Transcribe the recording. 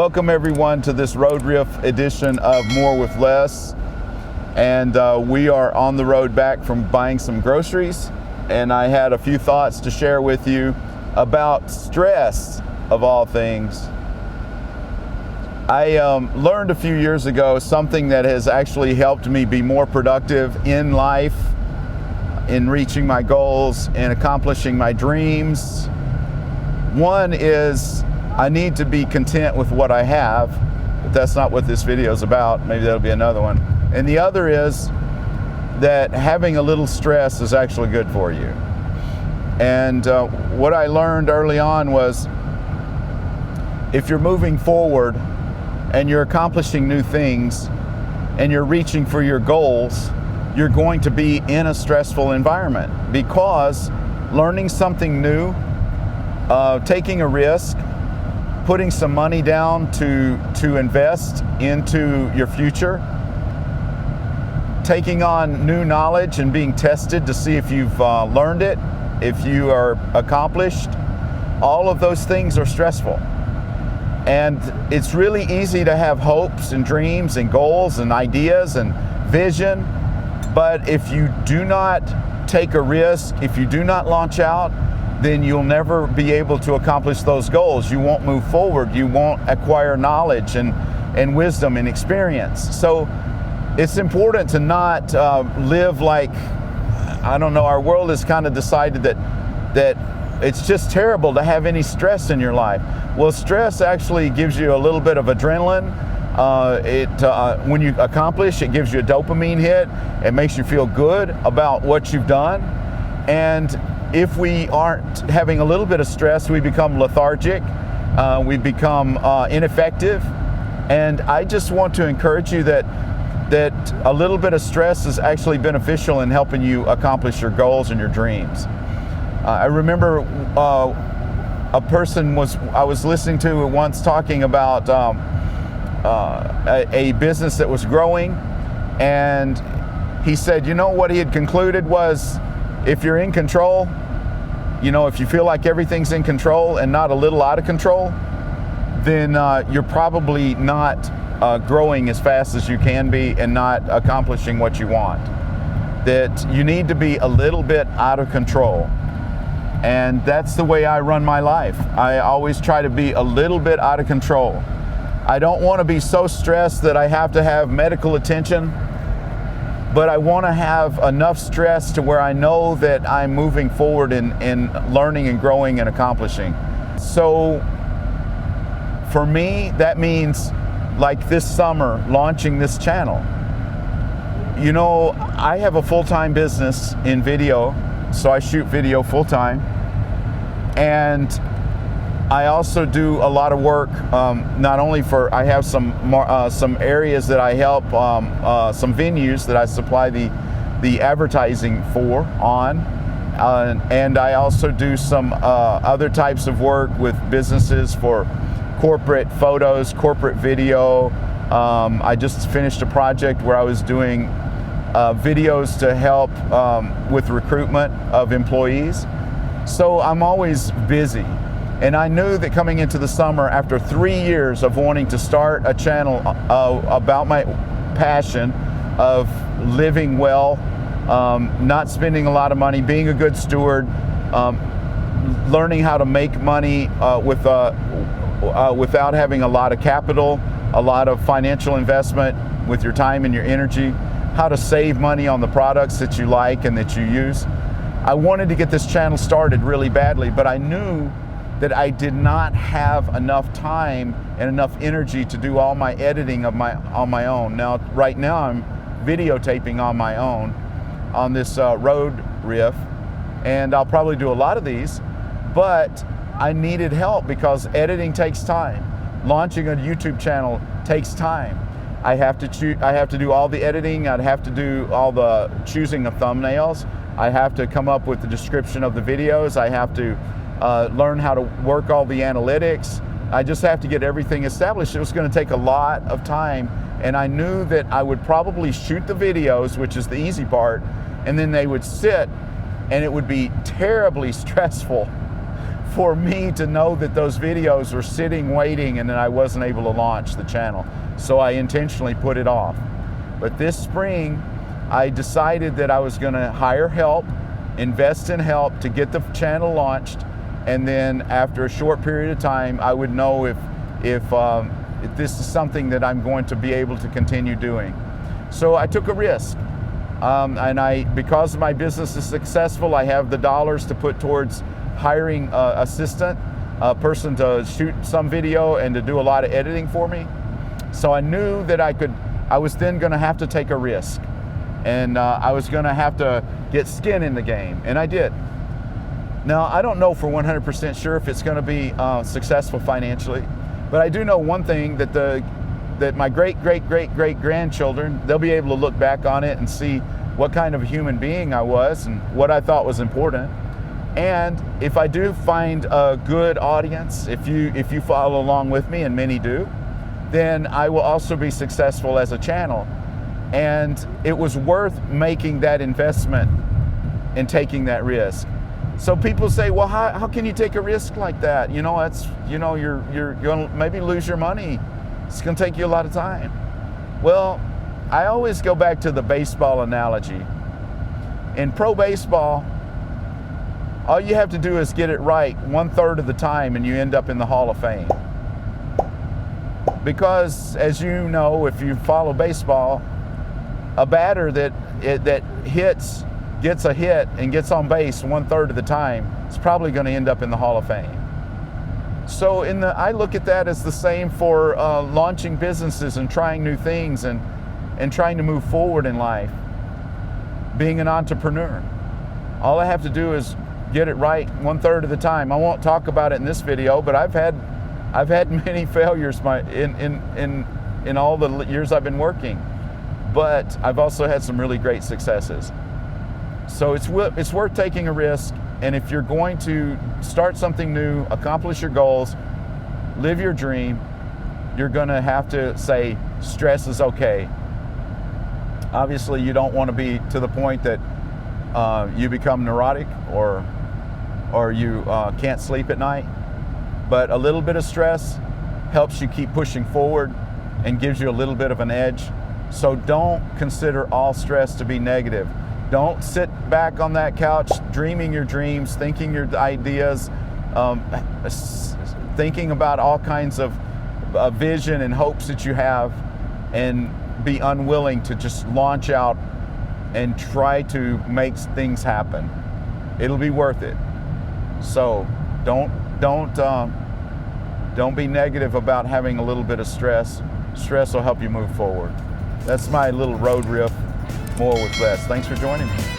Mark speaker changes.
Speaker 1: Welcome everyone to this Road Riff edition of More with Less. And we are on the road back from buying some groceries. And I had a few thoughts to share with you about stress, of all things. I learned a few years ago something that has actually helped me be more productive in life, in reaching my goals, and accomplishing my dreams. One is I need to be content with what I have, but that's not what this video is about. Maybe that'll be another one. And the other is that having a little stress is actually good for you. And what I learned early on was if you're moving forward and you're accomplishing new things and you're reaching for your goals, you're going to be in a stressful environment, because learning something new, taking a risk, putting some money down to invest into your future, taking on new knowledge and being tested to see if you've learned it, if you are accomplished, all of those things are stressful. And it's really easy to have hopes and dreams and goals and ideas and vision, but if you do not take a risk, if you do not launch out, then you'll never be able to accomplish those goals. You won't move forward. You won't acquire knowledge and wisdom and experience. So it's important to not live like, I don't know, our world has kind of decided that it's just terrible to have any stress in your life. Well, stress actually gives you a little bit of adrenaline. When you accomplish, it gives you a dopamine hit. It makes you feel good about what you've done. And if we aren't having a little bit of stress, we become lethargic, we become ineffective. And I just want to encourage you that a little bit of stress is actually beneficial in helping you accomplish your goals and your dreams. I remember a person I was listening to once talking about a business that was growing, and he said, you know, what he had concluded was, if you're in control, you know, if you feel like everything's in control and not a little out of control, then you're probably not growing as fast as you can be and not accomplishing what you want. That you need to be a little bit out of control. And that's the way I run my life. I always try to be a little bit out of control. I don't want to be so stressed that I have to have medical attention, but I want to have enough stress to where I know that I'm moving forward in learning and growing and accomplishing. So for me, that means, like this summer, launching this channel. You know, I have a full-time business in video, so I shoot video full-time. And I also do a lot of work, not only I have some areas that I help, some venues that I supply the advertising on, and I also do some other types of work with businesses for corporate photos, corporate video. I just finished a project where I was doing videos to help with recruitment of employees. So I'm always busy. And I knew that coming into the summer, after 3 years of wanting to start a channel about my passion of living well, not spending a lot of money, being a good steward, learning how to make money without having a lot of capital, a lot of financial investment with your time and your energy, how to save money on the products that you like and that you use. I wanted to get this channel started really badly, but I knew that I did not have enough time and enough energy to do all my editing on my own. Now, right now I'm videotaping on my own on this Road Riff, and I'll probably do a lot of these, but I needed help because editing takes time. Launching a YouTube channel takes time. I have to do all the editing. I'd have to do all the choosing of thumbnails. I have to come up with the description of the videos. I have to learn how to work all the analytics. I just have to get everything established. It was going to take a lot of time, and I knew that I would probably shoot the videos, which is the easy part, and then they would sit, and it would be terribly stressful for me to know that those videos were sitting waiting and then I wasn't able to launch the channel. So I intentionally put it off. But this spring, I decided that I was gonna hire help, invest in help to get the channel launched, and then after a short period of time, I would know if this is something that I'm going to be able to continue doing. So I took a risk. And because my business is successful, I have the dollars to put towards hiring an assistant, a person to shoot some video and to do a lot of editing for me. So I knew that I was then gonna have to take a risk. And I was gonna have to get skin in the game, and I did. Now, I don't know for 100% sure if it's gonna be successful financially, but I do know one thing, that my great-great-great-great-grandchildren, they'll be able to look back on it and see what kind of a human being I was and what I thought was important. And if I do find a good audience, if you follow along with me, and many do, then I will also be successful as a channel. And it was worth making that investment and taking that risk. So people say, well, how can you take a risk like that? You know, you're gonna maybe lose your money. It's gonna take you a lot of time. Well, I always go back to the baseball analogy. In pro baseball, all you have to do is get it right 1/3 of the time and you end up in the Hall of Fame. Because as you know, if you follow baseball, a batter that gets a hit and gets on base 1/3 of the time is probably gonna end up in the Hall of Fame. So I look at that as the same for launching businesses and trying new things and trying to move forward in life. Being an entrepreneur. All I have to do is get it right 1/3 of the time. I won't talk about it in this video, but I've had many failures in all the years I've been working. But I've also had some really great successes. So it's worth taking a risk. And if you're going to start something new, accomplish your goals, live your dream, you're gonna have to say stress is okay. Obviously, you don't want to be to the point that you become neurotic or you can't sleep at night. But a little bit of stress helps you keep pushing forward and gives you a little bit of an edge. So don't consider all stress to be negative. Don't sit back on that couch dreaming your dreams, thinking your ideas, thinking about all kinds of vision and hopes that you have, and be unwilling to just launch out and try to make things happen. It'll be worth it. So don't be negative about having a little bit of stress. Stress will help you move forward. That's my little road riff. More with less. Thanks for joining me.